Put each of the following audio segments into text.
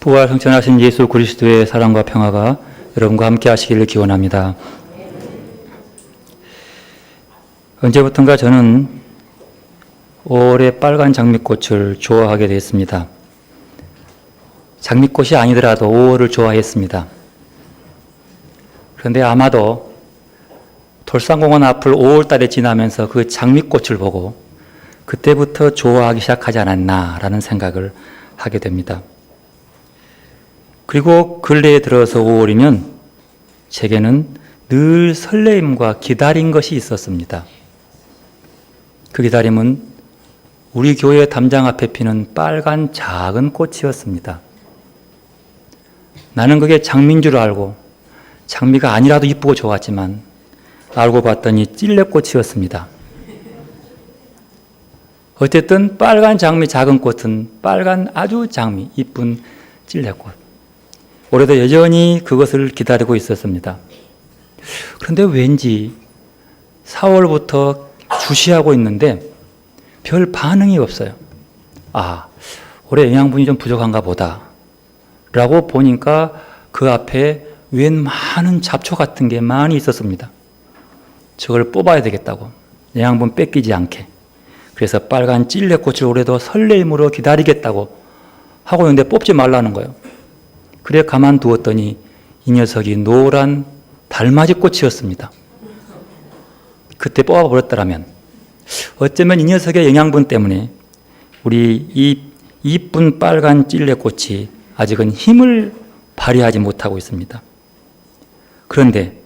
부활 승천하신 예수 그리스도의 사랑과 평화가 여러분과 함께 하시기를 기원합니다. 언제부턴가 저는 5월의 빨간 장미꽃을 좋아하게 됐습니다. 장미꽃이 아니더라도 5월을 좋아했습니다. 그런데 아마도 돌산공원 앞을 5월 달에 지나면서 그 장미꽃을 보고 그때부터 좋아하기 시작하지 않았나라는 생각을 하게 됩니다. 그리고 근래에 들어서 5월이면 제게는 늘 설레임과 기다린 것이 있었습니다. 그 기다림은 우리 교회 담장 앞에 피는 빨간 작은 꽃이었습니다. 나는 그게 장미인 줄 알고 장미가 아니라도 이쁘고 좋았지만 알고 봤더니 찔레꽃이었습니다. 어쨌든 빨간 장미 작은 꽃은 빨간 아주 장미 이쁜 찔레꽃. 올해도 여전히 그것을 기다리고 있었습니다. 그런데 왠지 4월부터 주시하고 있는데 별 반응이 없어요. 올해 영양분이 좀 부족한가 보다 라고 보니까 그 앞에 웬 많은 잡초 같은 게 많이 있었습니다. 저걸 뽑아야 되겠다고, 영양분 뺏기지 않게. 그래서 빨간 찔레꽃을 올해도 설레임으로 기다리겠다고 하고 있는데 뽑지 말라는 거예요. 그래 가만두었더니 이 녀석이 노란 달맞이 꽃이었습니다. 그때 뽑아버렸더라면 어쩌면 이 녀석의 영양분 때문에 우리 이 이쁜 빨간 찔레꽃이 아직은 힘을 발휘하지 못하고 있습니다. 그런데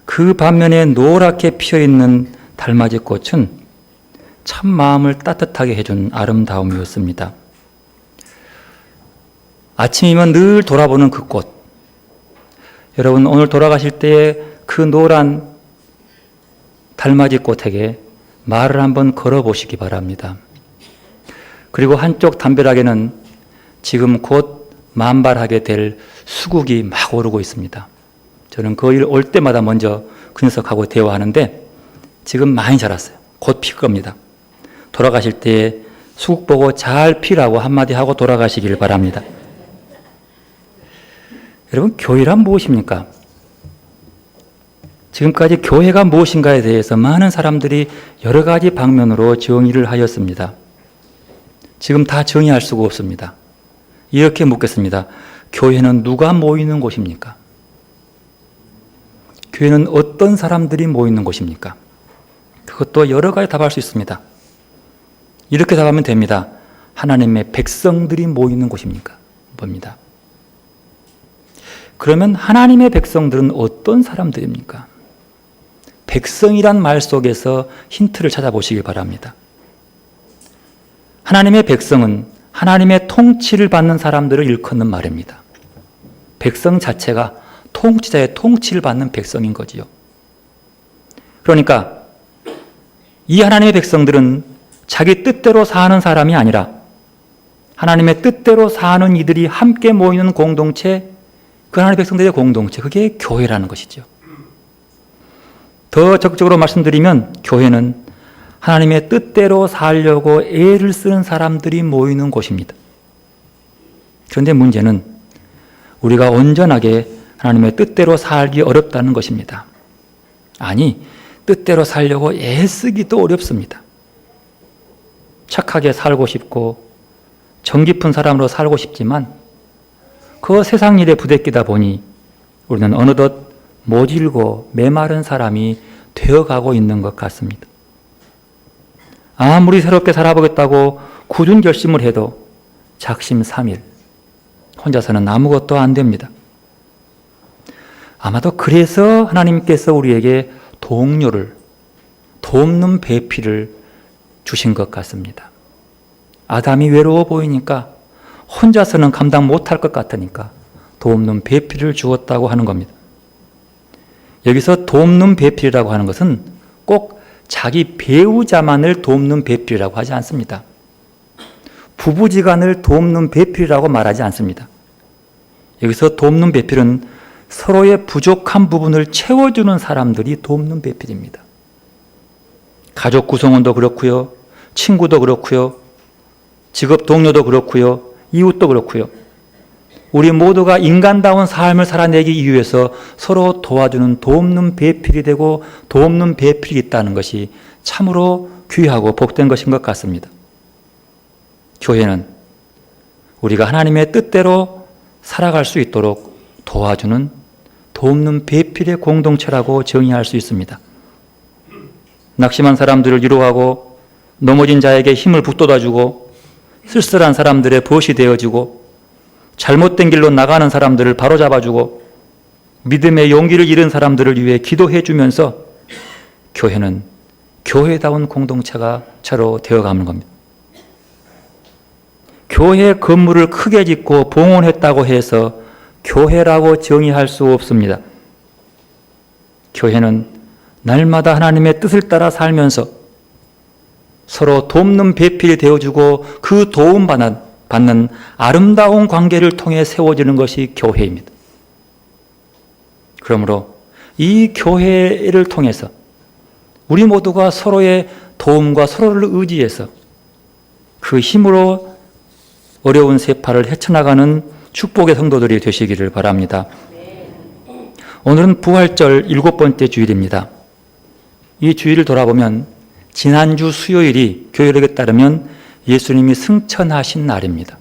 그 반면에 노랗게 피어있는 달맞이 꽃은 참 마음을 따뜻하게 해준 아름다움이었습니다. 아침이면 늘 돌아보는 그 꽃. 여러분 오늘 돌아가실 때 그 노란 달맞이 꽃에게 말을 한번 걸어보시기 바랍니다. 그리고 한쪽 담벼락에는 지금 곧 만발하게 될 수국이 막 오르고 있습니다. 저는 거기 올 때마다 먼저 그 녀석하고 대화하는데 지금 많이 자랐어요. 곧 필 겁니다. 돌아가실 때 수국 보고 잘 피라고 한마디 하고 돌아가시길 바랍니다. 여러분, 교회란 무엇입니까? 지금까지 교회가 무엇인가에 대해서 많은 사람들이 여러 가지 방면으로 정의를 하였습니다. 지금 다 정의할 수가 없습니다. 이렇게 묻겠습니다. 교회는 누가 모이는 곳입니까? 교회는 어떤 사람들이 모이는 곳입니까? 그것도 여러 가지 답할 수 있습니다. 이렇게 답하면 됩니다. 하나님의 백성들이 모이는 곳입니까? 뭡니다. 그러면 하나님의 백성들은 어떤 사람들입니까? 백성이란 말 속에서 힌트를 찾아보시기 바랍니다. 하나님의 백성은 하나님의 통치를 받는 사람들을 일컫는 말입니다. 백성 자체가 통치자의 통치를 받는 백성인 거지요. 그러니까 이 하나님의 백성들은 자기 뜻대로 사는 사람이 아니라 하나님의 뜻대로 사는 이들이 함께 모이는 공동체, 그 하나님의 백성들의 공동체, 그게 교회라는 것이죠. 더 적극적으로 말씀드리면 교회는 하나님의 뜻대로 살려고 애를 쓰는 사람들이 모이는 곳입니다. 그런데 문제는 우리가 온전하게 하나님의 뜻대로 살기 어렵다는 것입니다. 아니, 뜻대로 살려고 애쓰기도 어렵습니다. 착하게 살고 싶고 정 깊은 사람으로 살고 싶지만 그 세상 일에 부대끼다 보니 우리는 어느덧 모질고 메마른 사람이 되어가고 있는 것 같습니다. 아무리 새롭게 살아보겠다고 굳은 결심을 해도 작심삼일, 혼자서는 아무것도 안 됩니다. 아마도 그래서 하나님께서 우리에게 동료를, 돕는 배필을 주신 것 같습니다. 아담이 외로워 보이니까 혼자서는 감당 못할 것 같으니까 돕는 배필을 주었다고 하는 겁니다. 여기서 돕는 배필이라고 하는 것은 꼭 자기 배우자만을 돕는 배필이라고 하지 않습니다. 부부지간을 돕는 배필이라고 말하지 않습니다. 여기서 돕는 배필은 서로의 부족한 부분을 채워주는 사람들이 돕는 배필입니다. 가족 구성원도 그렇고요, 친구도 그렇고요, 직업 동료도 그렇고요, 이웃도 그렇고요. 우리 모두가 인간다운 삶을 살아내기 위해서 서로 도와주는 돕는 배필이 되고 돕는 배필이 있다는 것이 참으로 귀하고 복된 것인 것 같습니다. 교회는 우리가 하나님의 뜻대로 살아갈 수 있도록 도와주는 돕는 배필의 공동체라고 정의할 수 있습니다. 낙심한 사람들을 위로하고 넘어진 자에게 힘을 북돋아주고 쓸쓸한 사람들의 벗이 되어주고 잘못된 길로 나가는 사람들을 바로잡아주고 믿음의 용기를 잃은 사람들을 위해 기도해주면서 교회는 교회다운 공동체가 차로 되어가는 겁니다. 교회 건물을 크게 짓고 봉헌했다고 해서 교회라고 정의할 수 없습니다. 교회는 날마다 하나님의 뜻을 따라 살면서 서로 돕는 배필이 되어주고 그 도움받는 아름다운 관계를 통해 세워지는 것이 교회입니다. 그러므로 이 교회를 통해서 우리 모두가 서로의 도움과 서로를 의지해서 그 힘으로 어려운 세파를 헤쳐나가는 축복의 성도들이 되시기를 바랍니다. 오늘은 부활절 7번째 주일입니다. 이 주일을 돌아보면 지난주 수요일이 교회력에 따르면 예수님이 승천하신 날입니다.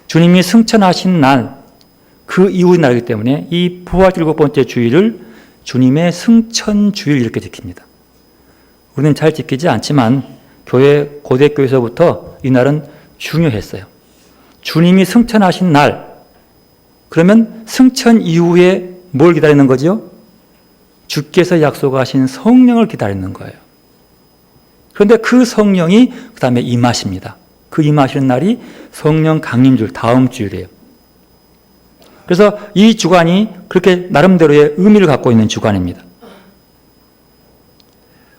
주님이 승천하신 날, 그 이후의 날이기 때문에 이 부활절 7번째 주일을 주님의 승천주일 이렇게 지킵니다. 우리는 잘 지키지 않지만 교회 고대교에서부터 이 날은 중요했어요. 주님이 승천하신 날, 그러면 승천 이후에 뭘 기다리는 거죠? 주께서 약속하신 성령을 기다리는 거예요. 그런데 그 성령이 그 다음에 임하십니다. 그 임하시는 날이 성령 강림주일, 다음 주일이에요. 그래서 이 주간이 그렇게 나름대로의 의미를 갖고 있는 주간입니다.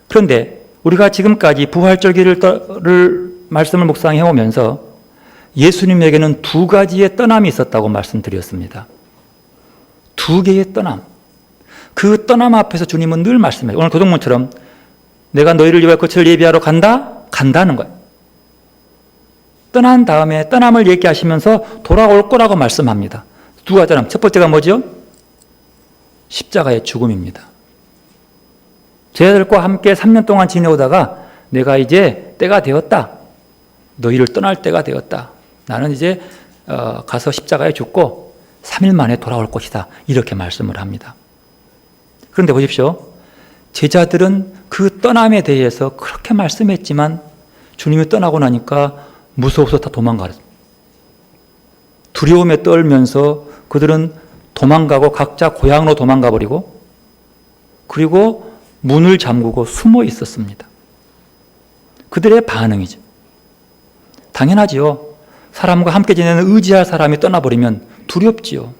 그런데 우리가 지금까지 부활절기를 말씀을 묵상해 오면서 예수님에게는 두 가지의 떠남이 있었다고 말씀드렸습니다. 두 개의 떠남. 그 떠남 앞에서 주님은 늘 말씀해요. 오늘 교동문처럼 내가 너희를 위하여 꽃을 예비하러 간다? 간다는 거예요. 떠난 다음에 떠남을 얘기하시면서 돌아올 거라고 말씀합니다. 두 가지 떠남. 첫 번째가 뭐죠? 십자가의 죽음입니다. 제자들과 함께 3년 동안 지내오다가 내가 이제 때가 되었다. 너희를 떠날 때가 되었다. 나는 이제 가서 십자가에 죽고 3일 만에 돌아올 것이다. 이렇게 말씀을 합니다. 그런데 보십시오. 제자들은 그 떠남에 대해서 그렇게 말씀했지만 주님이 떠나고 나니까 무서워서 다 도망가요. 두려움에 떨면서 그들은 도망가고 각자 고향으로 도망가 버리고 그리고 문을 잠그고 숨어 있었습니다. 그들의 반응이죠. 당연하지요. 사람과 함께 지내는 의지할 사람이 떠나버리면 두렵지요.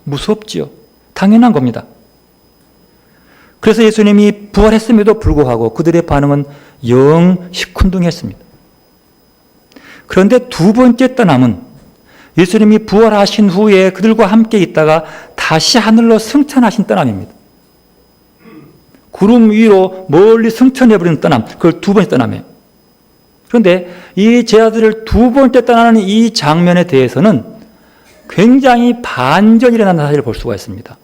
무섭지요. 당연한 겁니다. 그래서 예수님이 부활했음에도 불구하고 그들의 반응은 영 시큰둥했습니다. 그런데 두 번째 떠남은 예수님이 부활하신 후에 그들과 함께 있다가 다시 하늘로 승천하신 떠남입니다. 구름 위로 멀리 승천해버리는 떠남, 그걸 두 번째 떠남이에요. 그런데 이 제자들을 두 번째 떠나는 이 장면에 대해서는 굉장히 반전이 일어난다는 사실을 볼 수가 있습니다.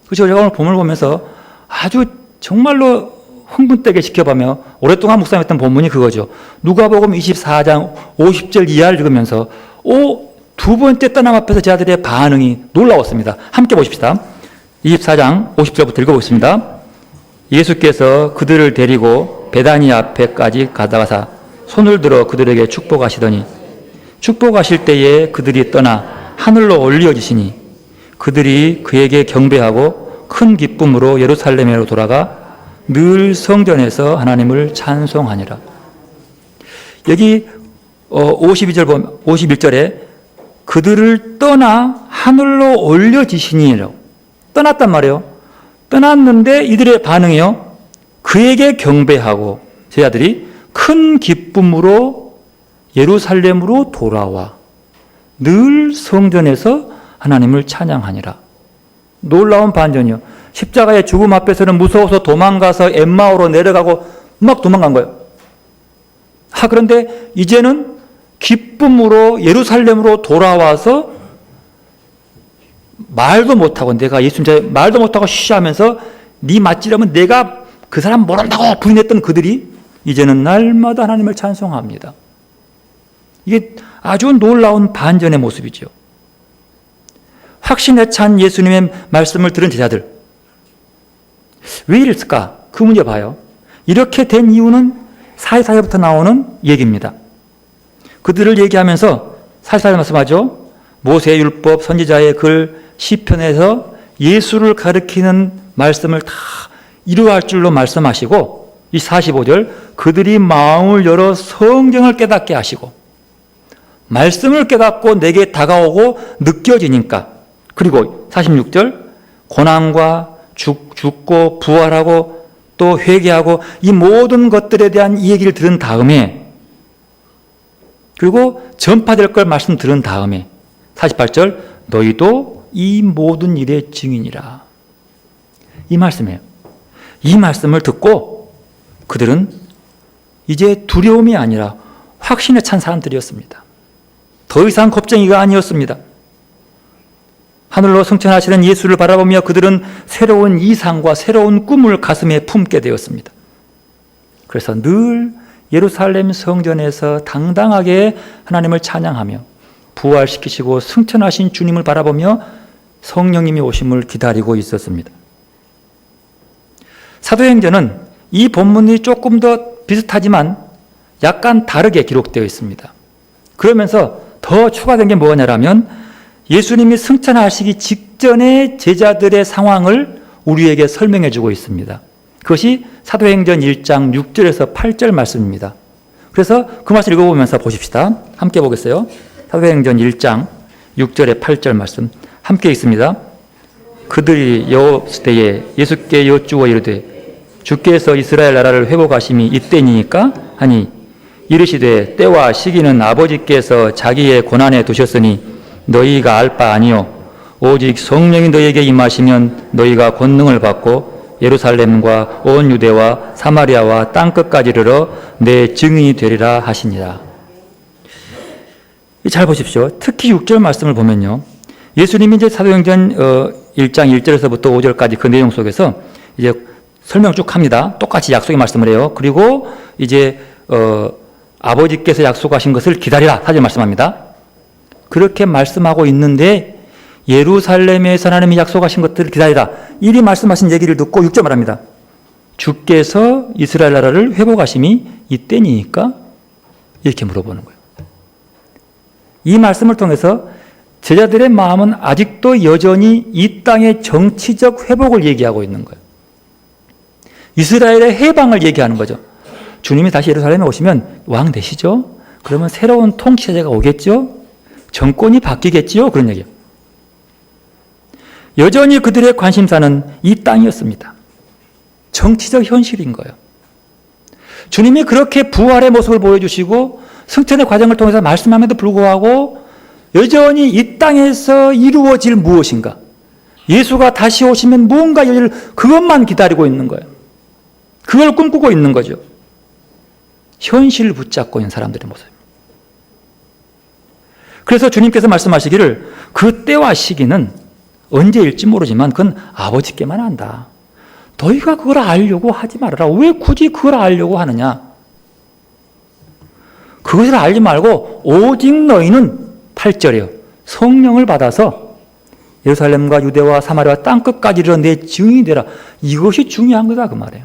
그래서 제가 오늘 본문을 보면서 아주 정말로 흥분되게 지켜보며 오랫동안 묵상했던 본문이 그거죠. 누가복음 24장 50절 이하를 읽으면서 두 번째 떠남 앞에서 제자들의 반응이 놀라웠습니다. 함께 보십시다. 24장 50절부터 읽어보겠습니다. 예수께서 그들을 데리고 베다니 앞에까지 가다가사 손을 들어 그들에게 축복하시더니 축복하실 때에 그들이 떠나 하늘로 올려지시니 그들이 그에게 경배하고 큰 기쁨으로 예루살렘으로 돌아가 늘 성전에서 하나님을 찬송하니라. 여기 51절에 그들을 떠나 하늘로 올려지시니라고 떠났단 말이에요. 떠났는데 이들의 반응이요. 그에게 경배하고 제자들이 큰 기쁨으로 예루살렘으로 돌아와 늘 성전에서 하나님을 찬양하니라. 놀라운 반전이요. 십자가의 죽음 앞에서는 무서워서 도망가서 엠마오로 내려가고 막 도망간 거예요. 그런데 이제는 기쁨으로 예루살렘으로 돌아와서 말도 못하고 내가 예수님 말도 못하고 쉬하면서 네 맞지라면 내가 그 사람 모른다고 부인했던 그들이 이제는 날마다 하나님을 찬송합니다. 이게 아주 놀라운 반전의 모습이죠. 확신에 찬 예수님의 말씀을 들은 제자들, 왜 이랬을까? 그 문제 봐요. 이렇게 된 이유는 44절부터 나오는 얘기입니다. 그들을 얘기하면서 44절 말씀하죠. 모세의 율법, 선지자의 글, 시편에서 예수를 가리키는 말씀을 다 이루어할 줄로 말씀하시고, 이 45절 그들이 마음을 열어 성경을 깨닫게 하시고, 말씀을 깨닫고 내게 다가오고 느껴지니까, 그리고 46절 고난과 죽고 부활하고 또 회개하고 이 모든 것들에 대한 이 얘기를 들은 다음에, 그리고 전파될 걸 말씀 들은 다음에 48절 너희도 이 모든 일의 증인이라. 이 말씀이에요. 이 말씀을 듣고 그들은 이제 두려움이 아니라 확신에 찬 사람들이었습니다. 더 이상 겁쟁이가 아니었습니다. 하늘로 승천하시는 예수를 바라보며 그들은 새로운 이상과 새로운 꿈을 가슴에 품게 되었습니다. 그래서 늘 예루살렘 성전에서 당당하게 하나님을 찬양하며 부활시키시고 승천하신 주님을 바라보며 성령님이 오심을 기다리고 있었습니다. 사도행전은 이 본문이 조금 더 비슷하지만 약간 다르게 기록되어 있습니다. 그러면서 더 추가된 게 뭐냐면 예수님이 승천하시기 직전의 제자들의 상황을 우리에게 설명해 주고 있습니다. 그것이 사도행전 1장 6절에서 8절 말씀입니다. 그래서 그 말씀 읽어보면서 보십시다. 함께 보겠어요. 사도행전 1장 6절에 8절 말씀 함께 읽습니다. 그들이 여호스대에 예수께 여쭈어 이르되 주께서 이스라엘 나라를 회복하심이 이때니까 하니 이르시되 때와 시기는 아버지께서 자기의 고난에 두셨으니 너희가 알 바 아니요 오직 성령이 너희에게 임하시면 너희가 권능을 받고 예루살렘과 온 유대와 사마리아와 땅끝까지 이르러 내 증인이 되리라 하시니라. 잘 보십시오. 특히 6절 말씀을 보면요. 예수님이 이제 사도행전 1장 1절에서부터 5절까지 그 내용 속에서 이제 설명 쭉 합니다. 똑같이 약속의 말씀을 해요. 그리고 이제 아버지께서 약속하신 것을 기다리라. 4절 말씀합니다. 그렇게 말씀하고 있는데 예루살렘에서 하나님이 약속하신 것들을 기다리라. 이리 말씀하신 얘기를 듣고 6절 말합니다. 주께서 이스라엘 나라를 회복하심이 이때니까? 이렇게 물어보는 거예요. 이 말씀을 통해서 제자들의 마음은 아직도 여전히 이 땅의 정치적 회복을 얘기하고 있는 거예요. 이스라엘의 해방을 얘기하는 거죠. 주님이 다시 예루살렘에 오시면 왕 되시죠? 그러면 새로운 통치자가 오겠죠? 정권이 바뀌겠지요? 그런 얘기예요. 여전히 그들의 관심사는 이 땅이었습니다. 정치적 현실인 거예요. 주님이 그렇게 부활의 모습을 보여주시고 승천의 과정을 통해서 말씀함에도 불구하고 여전히 이 땅에서 이루어질 무엇인가, 예수가 다시 오시면 무언가 일을 그것만 기다리고 있는 거예요. 그걸 꿈꾸고 있는 거죠. 현실을 붙잡고 있는 사람들의 모습입니다. 그래서 주님께서 말씀하시기를 그 때와 시기는 언제일지 모르지만 그건 아버지께만 안다. 너희가 그걸 알려고 하지 말아라. 왜 굳이 그걸 알려고 하느냐? 그것을 알지 말고 오직 너희는 8절이요. 성령을 받아서 예루살렘과 유대와 사마리아 땅끝까지 이르러 내 증인이 되라. 이것이 중요한 거다 그 말이에요.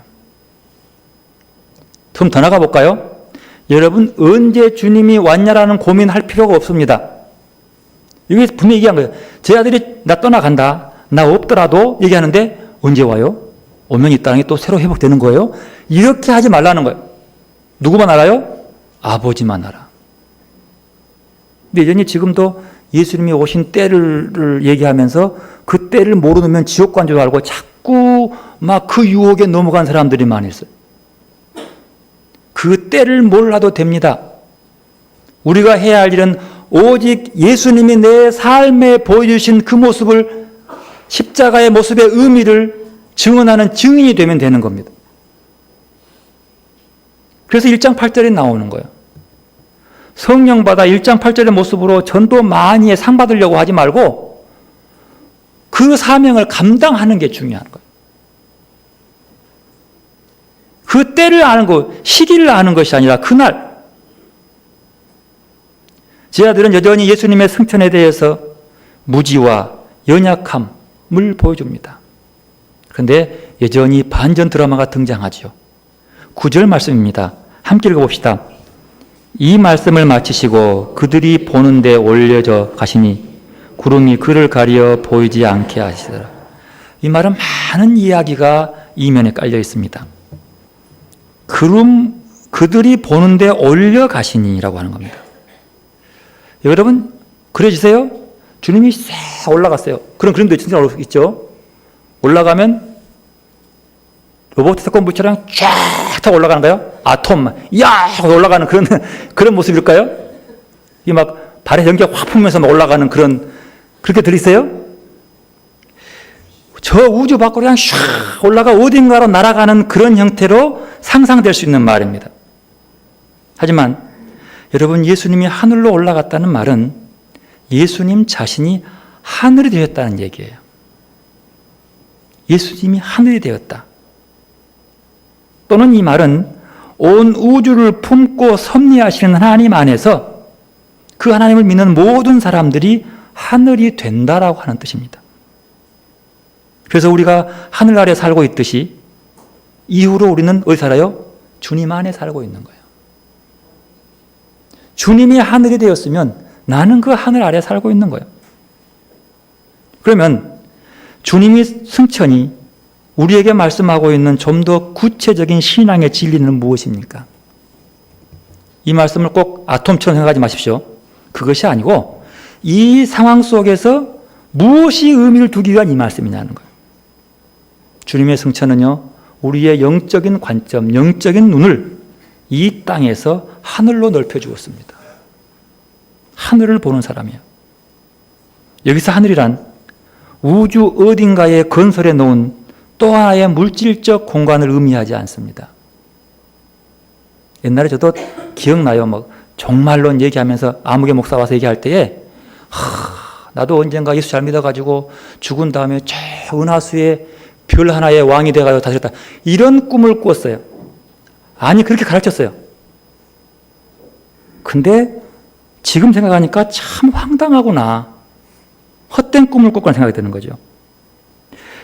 좀 더 나가 볼까요? 여러분 언제 주님이 왔냐라는 고민할 필요가 없습니다. 이게 분명히 얘기한 거예요. 제 아들이 나 떠나간다. 나 없더라도 얘기하는데 언제 와요? 오면 이 땅이 또 새로 회복되는 거예요? 이렇게 하지 말라는 거예요. 누구만 알아요? 아버지만 알아. 근데 여전히 지금도 예수님이 오신 때를 얘기하면서 그 때를 모르면 지옥 간 줄 알고 자꾸 막 그 유혹에 넘어간 사람들이 많이 있어요. 그 때를 몰라도 됩니다. 우리가 해야 할 일은 오직 예수님이 내 삶에 보여주신 그 모습을, 십자가의 모습의 의미를 증언하는 증인이 되면 되는 겁니다. 그래서 1장 8절에 나오는 거예요. 성령 받아 1장 8절의 모습으로 전도 많이 해 상 받으려고 하지 말고 그 사명을 감당하는 게 중요한 거예요. 그 때를 아는 것, 시기를 아는 것이 아니라 그날. 제자들은 여전히 예수님의 승천에 대해서 무지와 연약함을 보여줍니다. 그런데 여전히 반전 드라마가 등장하죠. 9절 말씀입니다. 함께 읽어봅시다. 이 말씀을 마치시고 그들이 보는데 올려져 가시니 구름이 그를 가려 보이지 않게 하시더라. 이 말은 많은 이야기가 이면에 깔려 있습니다. 그들이 보는데 올려 가시니라고 하는 겁니다. 여러분 그려지세요? 주님이 싹 올라갔어요. 그런 그림도 있죠. 올라가면 로버트 태권브처럼 쫙 타고 올라가는가요? 아톰, 야! 하고 올라가는 그런 모습일까요? 이 막 발에 연기가 확 풀면서 막 올라가는 그렇게 들리세요? 저 우주 밖으로 그냥 샥 올라가 어딘가로 날아가는 그런 형태로 상상될 수 있는 말입니다. 하지만 여러분, 예수님이 하늘로 올라갔다는 말은 예수님 자신이 하늘이 되었다는 얘기예요. 예수님이 하늘이 되었다. 또는 이 말은 온 우주를 품고 섭리하시는 하나님 안에서 그 하나님을 믿는 모든 사람들이 하늘이 된다라고 하는 뜻입니다. 그래서 우리가 하늘 아래 살고 있듯이 이후로 우리는 어디 살아요? 주님 안에 살고 있는 거예요. 주님이 하늘이 되었으면 나는 그 하늘 아래 살고 있는 거예요. 그러면 주님이 승천이 우리에게 말씀하고 있는 좀 더 구체적인 신앙의 진리는 무엇입니까? 이 말씀을 꼭 아톰처럼 생각하지 마십시오. 그것이 아니고 이 상황 속에서 무엇이 의미를 두기 위한 이 말씀이냐는 거예요. 주님의 승천은요, 우리의 영적인 관점, 영적인 눈을 이 땅에서 하늘로 넓혀주었습니다. 하늘을 보는 사람이에요. 여기서 하늘이란 우주 어딘가에 건설해 놓은 또 하나의 물질적 공간을 의미하지 않습니다. 옛날에 저도 기억나요. 종말론 얘기하면서 아무개 목사 와서 얘기할 때에 나도 언젠가 예수 잘 믿어가지고 죽은 다음에 저 은하수에 별 하나의 왕이 돼가지고 다스렸다. 이런 꿈을 꿨어요. 아니, 그렇게 가르쳤어요. 근데 지금 생각하니까 참 황당하구나. 헛된 꿈을 꿨구나 생각이 드는 거죠.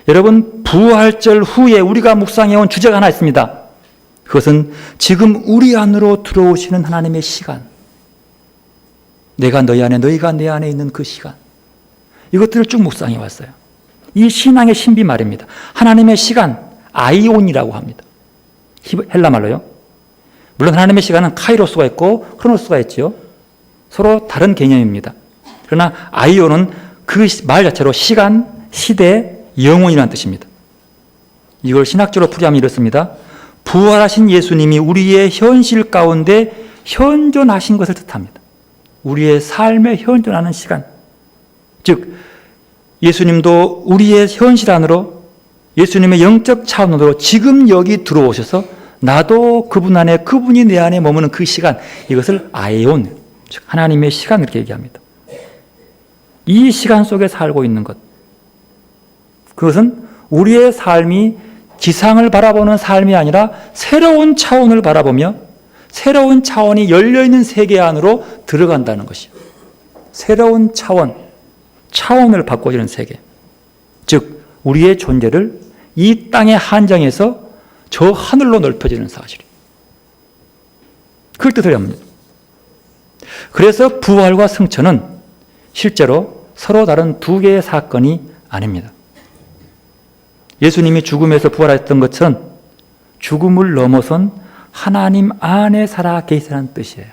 여러분, 부활절 후에 우리가 묵상해온 주제가 하나 있습니다. 그것은 지금 우리 안으로 들어오시는 하나님의 시간. 내가 너희 안에, 너희가 내 안에 있는 그 시간. 이것들을 쭉 묵상해 왔어요. 이 신앙의 신비 말입니다. 하나님의 시간, 아이온이라고 합니다. 헬라말로요. 물론 하나님의 시간은 카이로스가 있고 크로노스가 있죠. 서로 다른 개념입니다. 그러나 아이온은 그 말 자체로 시간, 시대, 영혼이라는 뜻입니다. 이걸 신학적으로 풀이하면 이렇습니다. 부활하신 예수님이 우리의 현실 가운데 현존하신 것을 뜻합니다. 우리의 삶에 현존하는 시간. 즉, 예수님도 우리의 현실 안으로 예수님의 영적 차원으로 지금 여기 들어오셔서 나도 그분 안에, 그분이 내 안에 머무는 그 시간, 이것을 아에온, 즉 하나님의 시간 이렇게 얘기합니다. 이 시간 속에 살고 있는 것, 그것은 우리의 삶이 지상을 바라보는 삶이 아니라 새로운 차원을 바라보며 새로운 차원이 열려있는 세계 안으로 들어간다는 것이요. 새로운 차원을 바꿔주는 세계. 즉, 우리의 존재를 이 땅의 한정에서 저 하늘로 넓혀지는 사실이에요. 그걸 뜻을 합니다. 그래서 부활과 승천은 실제로 서로 다른 두 개의 사건이 아닙니다. 예수님이 죽음에서 부활했던 것은 죽음을 넘어선 하나님 안에 살아 계시다는 뜻이에요.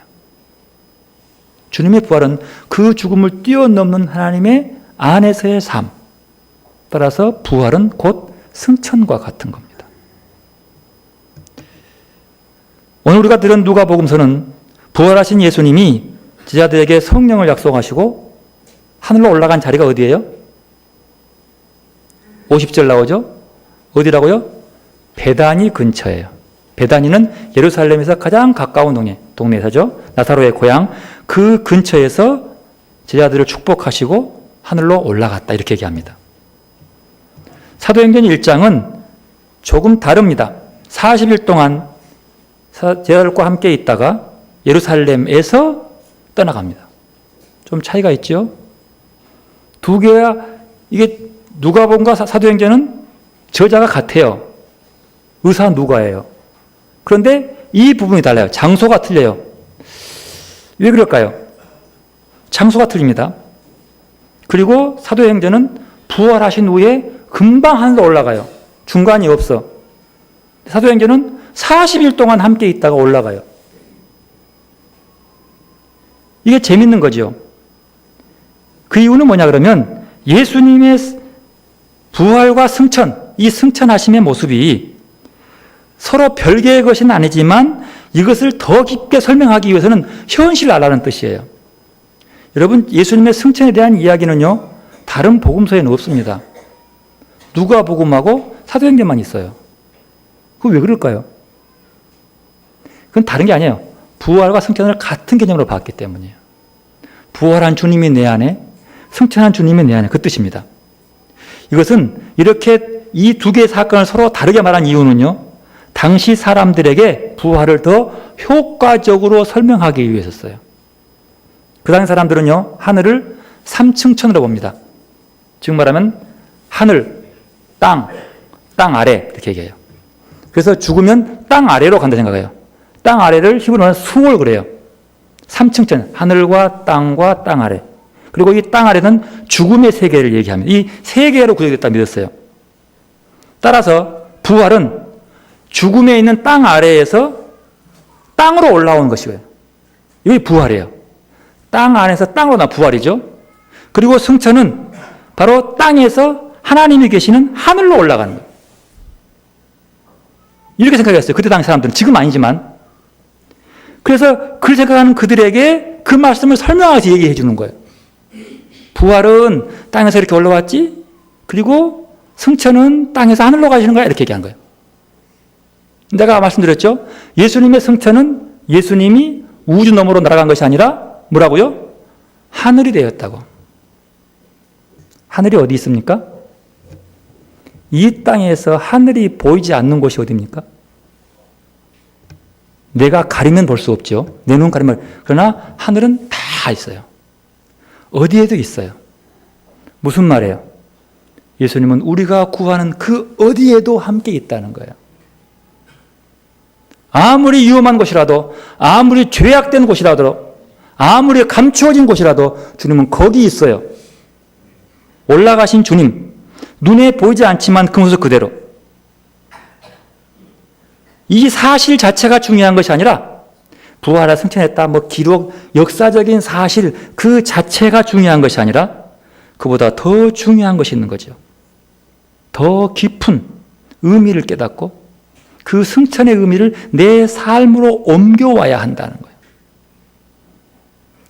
주님의 부활은 그 죽음을 뛰어넘는 하나님의 안에서의 삶. 따라서 부활은 곧 승천과 같은 겁니다. 오늘 우리가 들은 누가복음서는 부활하신 예수님이 제자들에게 성령을 약속하시고 하늘로 올라간 자리가 어디예요? 50절 나오죠? 어디라고요? 베다니 근처예요. 베다니는 예루살렘에서 가장 가까운 동네에서죠. 나사로의 고향. 그 근처에서 제자들을 축복하시고 하늘로 올라갔다 이렇게 얘기합니다. 사도행전 1장은 조금 다릅니다. 40일 동안 제자들과 함께 있다가 예루살렘에서 떠나갑니다. 좀 차이가 있죠? 두 개가, 이게 누가복음과 사도행전은 저자가 같아요. 의사 누가예요. 그런데 이 부분이 달라요. 장소가 틀려요. 왜 그럴까요? 장소가 틀립니다. 그리고 사도행전은 부활하신 후에 금방 하늘로 올라가요. 중간이 없어. 사도행전은 40일 동안 함께 있다가 올라가요. 이게 재밌는 거죠. 그 이유는 뭐냐 그러면 예수님의 부활과 승천, 이 승천하심의 모습이 서로 별개의 것은 아니지만 이것을 더 깊게 설명하기 위해서는 현실을 알라는 뜻이에요. 여러분, 예수님의 승천에 대한 이야기는요, 다른 복음서에는 없습니다. 누가복음하고 사도행전만 있어요. 그거 왜 그럴까요? 그건 다른 게 아니에요. 부활과 승천을 같은 개념으로 봤기 때문이에요. 부활한 주님이 내 안에, 승천한 주님이 내 안에, 그 뜻입니다. 이것은 이렇게 이 두 개의 사건을 서로 다르게 말한 이유는요, 당시 사람들에게 부활을 더 효과적으로 설명하기 위해서였어요. 그 당시 사람들은요, 하늘을 3층천으로 봅니다. 즉 말하면 하늘, 땅 아래 이렇게 얘기해요. 그래서 죽으면 땅 아래로 간다 생각해요. 땅 아래를 히브리어는 수월 그래요. 3층천, 하늘과 땅과 땅 아래. 그리고 이 땅 아래는 죽음의 세계를 얘기합니다. 이 세계로 구성됐다 믿었어요. 따라서 부활은 죽음에 있는 땅 아래에서 땅으로 올라오는 것이고요. 이게 부활이에요. 땅 안에서 땅으로 나 부활이죠. 그리고 승천은 바로 땅에서 하나님이 계시는 하늘로 올라가는 거예요. 이렇게 생각했어요. 그때 당시 사람들은. 지금 아니지만. 그래서 그걸 생각하는 그들에게 그 말씀을 설명해서 얘기해 주는 거예요. 부활은 땅에서 이렇게 올라왔지, 그리고 승천은 땅에서 하늘로 가시는 거야, 이렇게 얘기한 거예요. 내가 말씀드렸죠? 예수님의 승천은 예수님이 우주 너머로 날아간 것이 아니라 뭐라고요? 하늘이 되었다고. 하늘이 어디 있습니까? 이 땅에서 하늘이 보이지 않는 곳이 어디입니까? 내가 가리면 볼 수 없죠. 내 눈 가리면. 그러나 하늘은 다 있어요. 어디에도 있어요. 무슨 말이에요? 예수님은 우리가 구하는 그 어디에도 함께 있다는 거예요. 아무리 위험한 곳이라도, 아무리 죄악된 곳이라도, 아무리 감추어진 곳이라도 주님은 거기 있어요. 올라가신 주님, 눈에 보이지 않지만 그 모습 그대로. 이 사실 자체가 중요한 것이 아니라 부활하 승천했다, 기록, 역사적인 사실 그 자체가 중요한 것이 아니라 그보다 더 중요한 것이 있는 거죠. 더 깊은 의미를 깨닫고 그 승천의 의미를 내 삶으로 옮겨와야 한다는 거예요.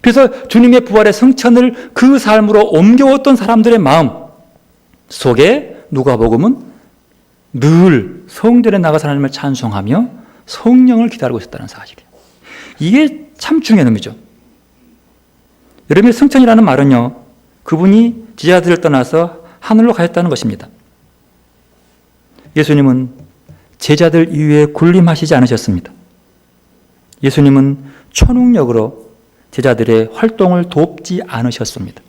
그래서 주님의 부활의 승천을 그 삶으로 옮겨왔던 사람들의 마음 속에 누가복음은 늘 성전에 나가서 하나님을 찬송하며 성령을 기다리고 있었다는 사실이에요. 이게 참 중요한 의미죠. 여러분의 승천이라는 말은요, 그분이 제자들을 떠나서 하늘로 가셨다는 것입니다. 예수님은 제자들 이후에 군림하시지 않으셨습니다. 예수님은 초능력으로 제자들의 활동을 돕지 않으셨습니다.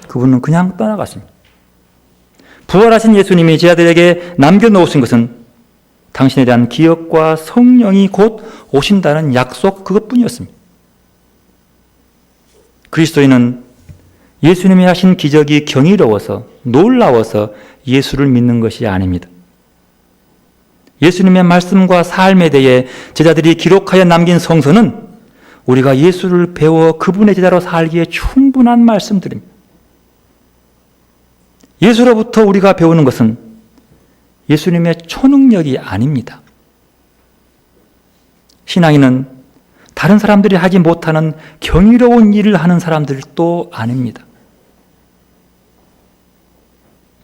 그분은 그냥 떠나갔습니다. 부활하신 예수님이 제자들에게 남겨놓으신 것은 당신에 대한 기억과 성령이 곧 오신다는 약속 그것뿐이었습니다. 그리스도인은 예수님이 하신 기적이 경이로워서 놀라워서 예수를 믿는 것이 아닙니다. 예수님의 말씀과 삶에 대해 제자들이 기록하여 남긴 성서는 우리가 예수를 배워 그분의 제자로 살기에 충분한 말씀들입니다. 예수로부터 우리가 배우는 것은 예수님의 초능력이 아닙니다. 신앙인은 다른 사람들이 하지 못하는 경이로운 일을 하는 사람들도 아닙니다.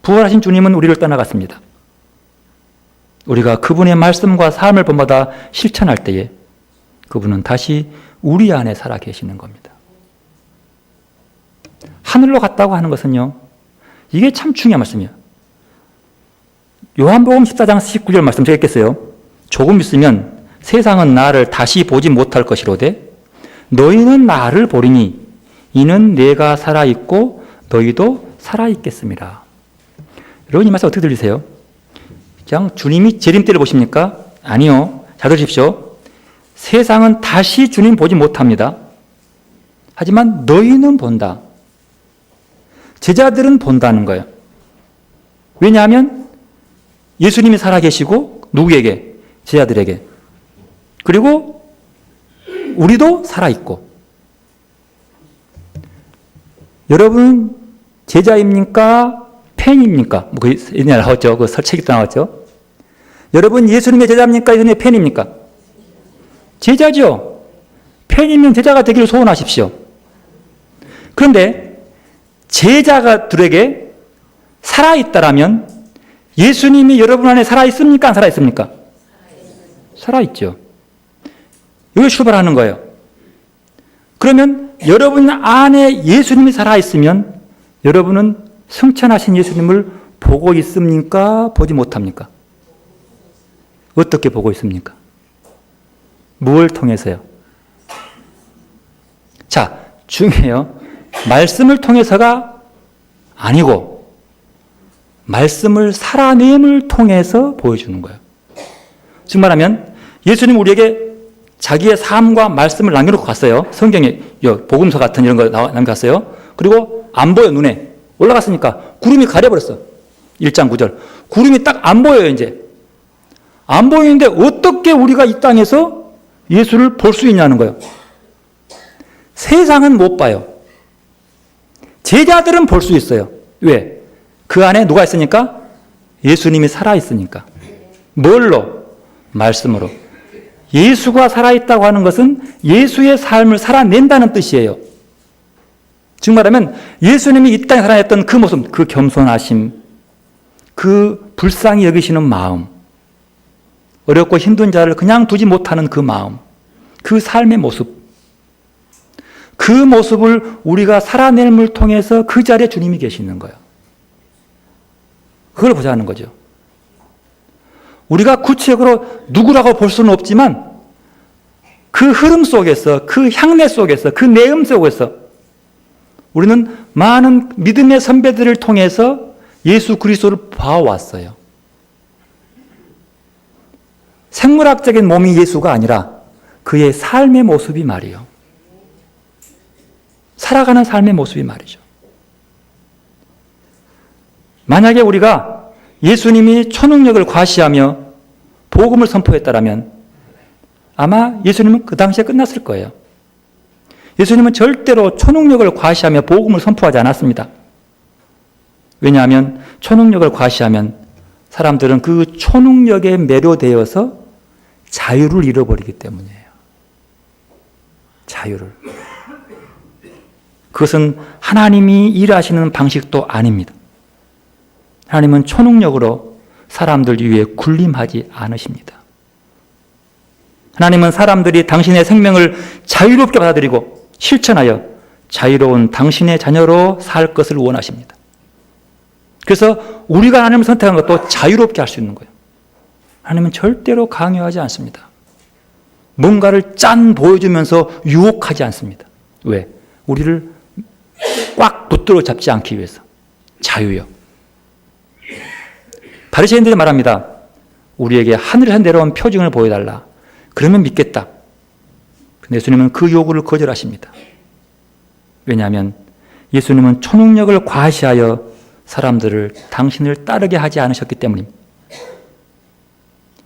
부활하신 주님은 우리를 떠나갔습니다. 우리가 그분의 말씀과 삶을 본받아 실천할 때에 그분은 다시 우리 안에 살아 계시는 겁니다. 하늘로 갔다고 하는 것은요, 이게 참 중요한 말씀이에요. 요한복음 14장 19절 말씀 제가 읽겠어요. 조금 있으면 세상은 나를 다시 보지 못할 것이로되 너희는 나를 보리니 이는 내가 살아있고 너희도 살아있겠습니다. 여러분 이 말씀 어떻게 들리세요? 그냥 주님이 재림때를 보십니까? 아니요. 잘 들으십시오. 세상은 다시 주님 보지 못합니다. 하지만 너희는 본다. 제자들은 본다는 거예요. 왜냐하면 예수님이 살아계시고 누구에게? 제자들에게. 그리고 우리도 살아있고. 여러분은 제자입니까? 팬입니까? 뭐 옛날에 나왔죠. 그 설책이 나왔죠. 여러분 예수님의 제자입니까? 예수님의 팬입니까? 제자죠. 팬이면 제자가 되기를 소원하십시오. 그런데 제자들에게 살아있다라면 예수님이 여러분 안에 살아있습니까? 안 살아있습니까? 살아있죠. 여기 출발하는 거예요. 그러면 여러분 안에 예수님이 살아있으면 여러분은 승천하신 예수님을 보고 있습니까? 보지 못합니까? 어떻게 보고 있습니까? 무엇을 통해서요? 자, 중요해요. 말씀을 통해서가 아니고 말씀을 살아냄을 통해서 보여주는 거예요. 즉 말하면 예수님 우리에게 자기의 삶과 말씀을 남겨놓고 갔어요. 성경에 복음서 같은 이런 거 남겨갔어요. 그리고 안 보여 눈에. 올라갔으니까 구름이 가려버렸어. 1장 9절. 구름이 딱 안 보여요 이제. 안 보이는데 어떻게 우리가 이 땅에서 예수를 볼 수 있냐는 거예요. 세상은 못 봐요. 제자들은 볼 수 있어요. 왜? 그 안에 누가 있으니까? 예수님이 살아있으니까. 뭘로? 말씀으로. 예수가 살아있다고 하는 것은 예수의 삶을 살아낸다는 뜻이에요. 즉 말하면 예수님이 이 땅에 살아냈던 그 모습, 그 겸손하심, 그 불쌍히 여기시는 마음, 어렵고 힘든 자를 그냥 두지 못하는 그 마음, 그 삶의 모습, 그 모습을 우리가 살아냄을 통해서 그 자리에 주님이 계시는 거예요. 그걸 보자는 거죠. 우리가 구체적으로 누구라고 볼 수는 없지만 그 흐름 속에서, 그 향내 속에서, 그 내음 속에서 우리는 많은 믿음의 선배들을 통해서 예수 그리스도를 봐왔어요. 생물학적인 몸이 예수가 아니라 그의 삶의 모습이 말이에요. 살아가는 삶의 모습이 말이죠. 만약에 우리가 예수님이 초능력을 과시하며 복음을 선포했다라면 아마 예수님은 그 당시에 끝났을 거예요. 예수님은 절대로 초능력을 과시하며 복음을 선포하지 않았습니다. 왜냐하면 초능력을 과시하면 사람들은 그 초능력에 매료되어서 자유를 잃어버리기 때문이에요. 자유를. 그것은 하나님이 일하시는 방식도 아닙니다. 하나님은 초능력으로 사람들 위해 군림하지 않으십니다. 하나님은 사람들이 당신의 생명을 자유롭게 받아들이고 실천하여 자유로운 당신의 자녀로 살 것을 원하십니다. 그래서 우리가 하나님을 선택한 것도 자유롭게 할 수 있는 거예요. 하나님은 절대로 강요하지 않습니다. 뭔가를 짠 보여주면서 유혹하지 않습니다. 왜? 우리를 꽉 붙들어 잡지 않기 위해서. 자유요. 바리새인들이 말합니다. 우리에게 하늘에서 내려온 표징을 보여달라. 그러면 믿겠다. 근데 예수님은 그 요구를 거절하십니다. 왜냐하면 예수님은 초능력을 과시하여 사람들을 당신을 따르게 하지 않으셨기 때문입니다.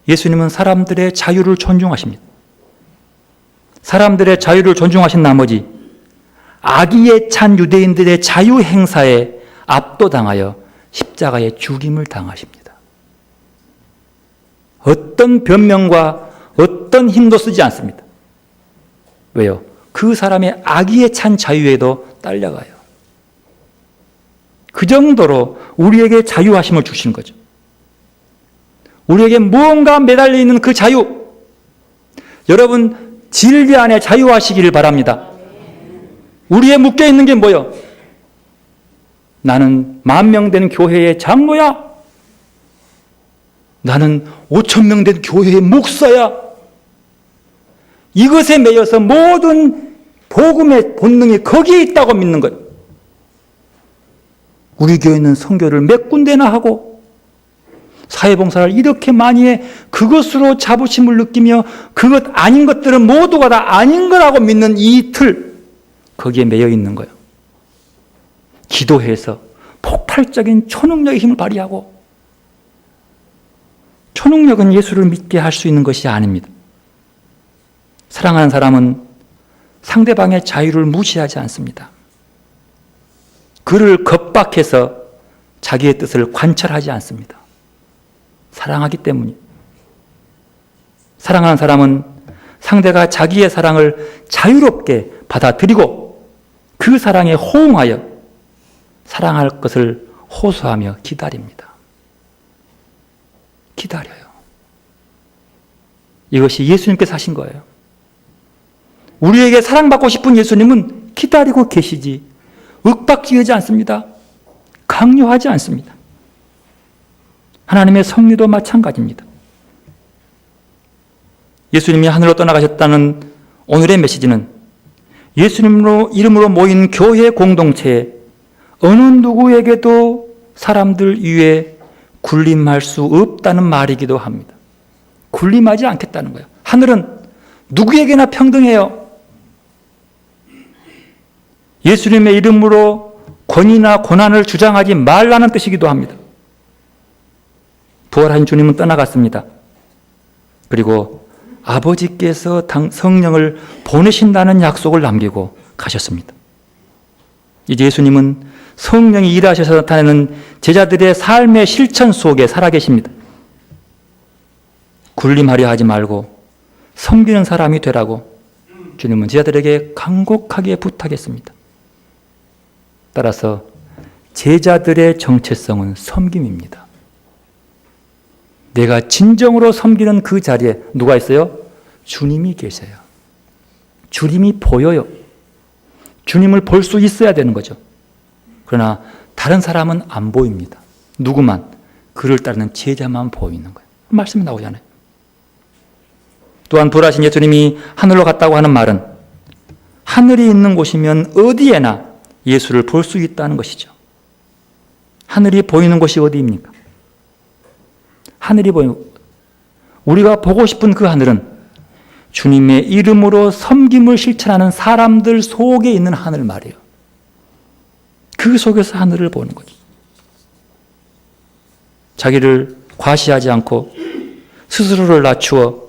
예수님은 사람들의 자유를 존중하십니다. 사람들의 자유를 존중하신 나머지 악의에 찬 유대인들의 자유 행사에 압도당하여 십자가에 죽임을 당하십니다. 어떤 변명과 어떤 힘도 쓰지 않습니다. 왜요? 그 사람의 악의에 찬 자유에도 딸려가요. 그 정도로 우리에게 자유하심을 주시는 거죠. 우리에게 무언가 매달려 있는 그 자유. 여러분 진리 안에 자유하시기를 바랍니다. 우리에 묶여 있는 게 뭐요? 나는 10,000명 되는 교회의 장로야. 나는 5천 명 된 교회의 목사야. 이것에 매여서 모든 복음의 본능이 거기에 있다고 믿는 거예요. 우리 교회는 선교를 몇 군데나 하고 사회봉사를 이렇게 많이 해 그것으로 자부심을 느끼며 그것 아닌 것들은 모두가 다 아닌 거라고 믿는 이 틀, 거기에 매여 있는 거예요. 기도해서 폭발적인 초능력의 힘을 발휘하고, 초능력은 예수를 믿게 할 수 있는 것이 아닙니다. 사랑하는 사람은 상대방의 자유를 무시하지 않습니다. 그를 겁박해서 자기의 뜻을 관철하지 않습니다. 사랑하기 때문이에요. 사랑하는 사람은 상대가 자기의 사랑을 자유롭게 받아들이고 그 사랑에 호응하여 사랑할 것을 호소하며 기다립니다. 기다려요. 이것이 예수님께서 하신 거예요. 우리에게 사랑받고 싶은 예수님은 기다리고 계시지 윽박지르지 않습니다. 강요하지 않습니다. 하나님의 섭리도 마찬가지입니다. 예수님이 하늘로 떠나가셨다는 오늘의 메시지는 예수님으로 이름으로 모인 교회 공동체에 어느 누구에게도 사람들 위에 군림할 수 없다는 말이기도 합니다. 군림하지 않겠다는 거예요. 하늘은 누구에게나 평등해요. 예수님의 이름으로 권위나 고난을 주장하지 말라는 뜻이기도 합니다. 부활한 주님은 떠나갔습니다. 그리고 아버지께서 성령을 보내신다는 약속을 남기고 가셨습니다. 이제 예수님은 성령이 일하셔서 나타내는 제자들의 삶의 실천 속에 살아계십니다. 군림하려 하지 말고 섬기는 사람이 되라고 주님은 제자들에게 간곡하게 부탁했습니다. 따라서 제자들의 정체성은 섬김입니다. 내가 진정으로 섬기는 그 자리에 누가 있어요? 주님이 계세요. 주님이 보여요. 주님을 볼 수 있어야 되는 거죠. 그러나 다른 사람은 안 보입니다. 누구만? 그를 따르는 제자만 보이는 거예요. 말씀이 나오잖아요. 또한 부활하신 예수님이 하늘로 갔다고 하는 말은 하늘이 있는 곳이면 어디에나 예수를 볼 수 있다는 것이죠. 하늘이 보이는 곳이 어디입니까? 하늘이 보이는, 우리가 보고 싶은 그 하늘은 주님의 이름으로 섬김을 실천하는 사람들 속에 있는 하늘 말이에요. 그 속에서 하늘을 보는 거죠. 자기를 과시하지 않고 스스로를 낮추어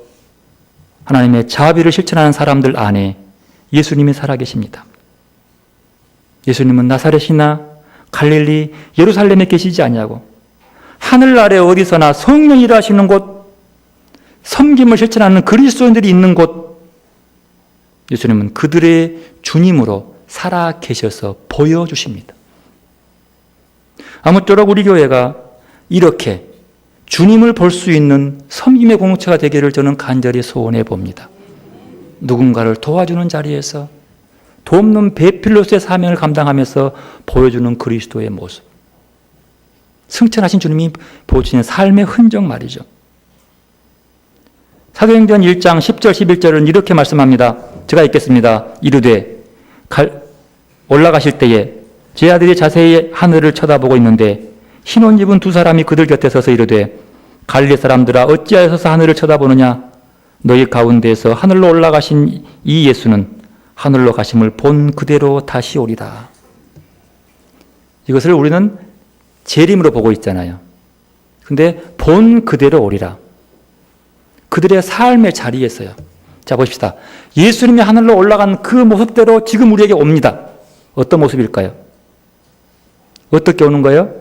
하나님의 자비를 실천하는 사람들 안에 예수님이 살아계십니다. 예수님은 나사렛이나 갈릴리, 예루살렘에 계시지 않냐고, 하늘 아래 어디서나 성령이 일하시는 곳, 섬김을 실천하는 그리스도인들이 있는 곳, 예수님은 그들의 주님으로 살아 계셔서 보여주십니다. 아무쪼록 우리 교회가 이렇게 주님을 볼 수 있는 섬김의 공동체가 되기를 저는 간절히 소원해 봅니다. 누군가를 도와주는 자리에서 돕는 베필로스의 사명을 감당하면서 보여주는 그리스도의 모습. 승천하신 주님이 보여주시는 삶의 흔적 말이죠. 사도행전 1장 10절 11절은 이렇게 말씀합니다. 제가 읽겠습니다. 이르되 올라가실 때에 제 아들이 자세히 하늘을 쳐다보고 있는데 흰 옷 입은 두 사람이 그들 곁에 서서 이르되 갈릴리 사람들아 어찌하여서 하늘을 쳐다보느냐 너희 가운데에서 하늘로 올라가신 이 예수는 하늘로 가심을 본 그대로 다시 오리라. 이것을 우리는 재림으로 보고 있잖아요. 근데 본 그대로 오리라. 그들의 삶의 자리에서요. 자, 보십시다. 예수님이 하늘로 올라간 그 모습대로 지금 우리에게 옵니다. 어떤 모습일까요? 어떻게 오는 거예요?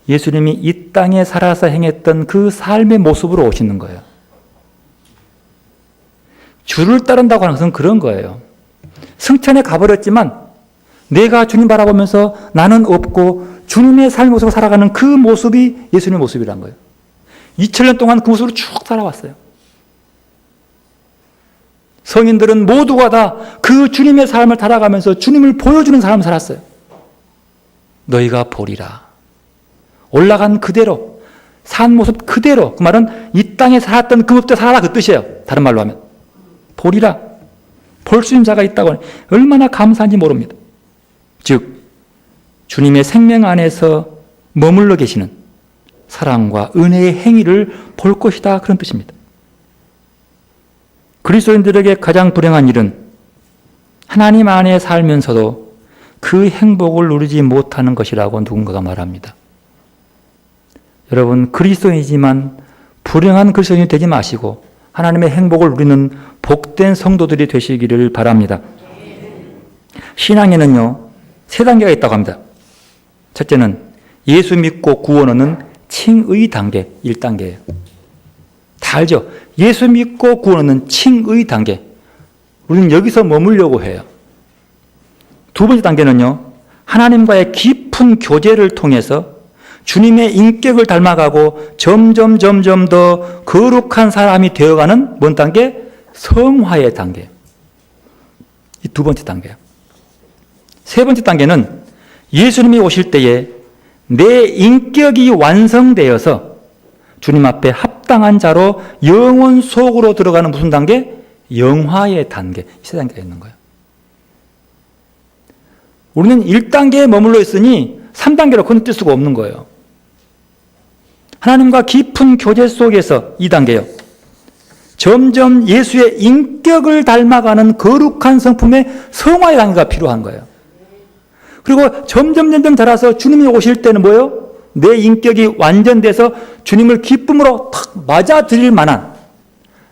예수님이 이 땅에 살아서 행했던 그 삶의 모습으로 오시는 거예요. 주를 따른다고 하는 것은 그런 거예요. 승천에 가버렸지만 내가 주님 바라보면서 나는 없고 주님의 삶의 모습으로 살아가는 그 모습이 예수님의 모습이란 거예요. 2000년 동안 그 모습으로 쭉 살아왔어요. 성인들은 모두가 다 그 주님의 삶을 살아가면서 주님을 보여주는 삶을 살았어요. 너희가 보리라. 올라간 그대로 산 모습 그대로, 그 말은 이 땅에 살았던 그 법대로 살아라 그 뜻이에요. 다른 말로 하면. 보리라. 볼 수 있는 자가 있다고 하니 얼마나 감사한지 모릅니다. 즉 주님의 생명 안에서 머물러 계시는 사랑과 은혜의 행위를 볼 것이다 그런 뜻입니다. 그리스도인들에게 가장 불행한 일은 하나님 안에 살면서도 그 행복을 누리지 못하는 것이라고 누군가가 말합니다. 여러분, 그리스도인이지만 불행한 그리스도인이 되지 마시고 하나님의 행복을 누리는 복된 성도들이 되시기를 바랍니다. 신앙에는요, 세 단계가 있다고 합니다. 첫째는 예수 믿고 구원 얻는 칭의 단계, 1단계예요. 다 알죠? 예수 믿고 구원 얻는 칭의 단계. 우리는 여기서 머물려고 해요. 두 번째 단계는요, 하나님과의 깊은 교제를 통해서 주님의 인격을 닮아가고 점점 더 거룩한 사람이 되어가는 뭔 단계? 성화의 단계. 이 두 번째 단계예요. 세 번째 단계는 예수님이 오실 때에 내 인격이 완성되어서 주님 앞에 합당한 자로 영원 속으로 들어가는 무슨 단계? 영화의 단계. 이 세 단계가 있는 거예요. 우리는 1단계에 머물러 있으니 3단계로 건너뛸 수가 없는 거예요. 하나님과 깊은 교제 속에서 2단계요. 점점 예수의 인격을 닮아가는 거룩한 성품의 성화의 단계가 필요한 거예요. 그리고 점점 자라서 주님이 오실 때는 뭐예요? 내 인격이 완전돼서 주님을 기쁨으로 탁 맞아들일 만한,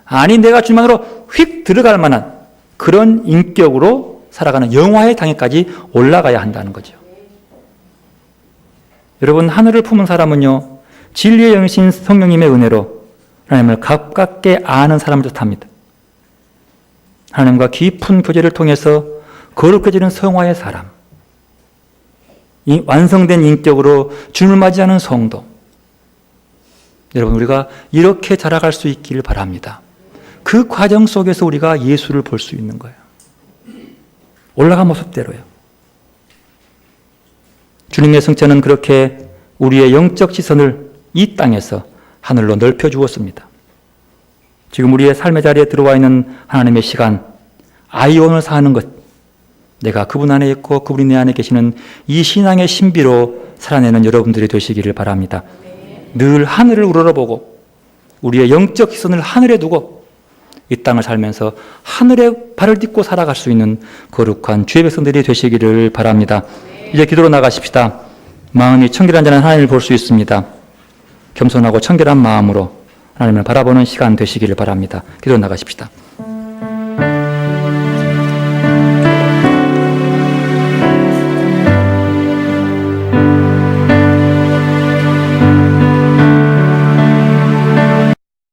아니 내가 주님 안으로 휙 들어갈 만한 그런 인격으로 살아가는 영화의 단계까지 올라가야 한다는 거죠. 여러분, 하늘을 품은 사람은요, 진리의 영신 성령님의 은혜로 하나님을 가깝게 아는 사람을 뜻합니다. 하나님과 깊은 교제를 통해서 거룩해지는 성화의 사람, 이 완성된 인격으로 주님을 맞이하는 성도. 여러분, 우리가 이렇게 자라갈 수 있기를 바랍니다. 그 과정 속에서 우리가 예수를 볼 수 있는 거예요. 올라간 모습대로요. 주님의 성체는 그렇게 우리의 영적 시선을 이 땅에서 하늘로 넓혀 주었습니다. 지금 우리의 삶의 자리에 들어와 있는 하나님의 시간, 아이온을 사는 것, 내가 그분 안에 있고 그분이 내 안에 계시는 이 신앙의 신비로 살아내는 여러분들이 되시기를 바랍니다. 늘 하늘을 우러러보고 우리의 영적 시선을 하늘에 두고 이 땅을 살면서 하늘에 발을 딛고 살아갈 수 있는 거룩한 주의 백성들이 되시기를 바랍니다. 이제 기도로 나가십시다. 마음이 청결한 자는 하나님을 볼 수 있습니다. 겸손하고 청결한 마음으로 하나님을 바라보는 시간 되시기를 바랍니다. 기도로 나가십시다.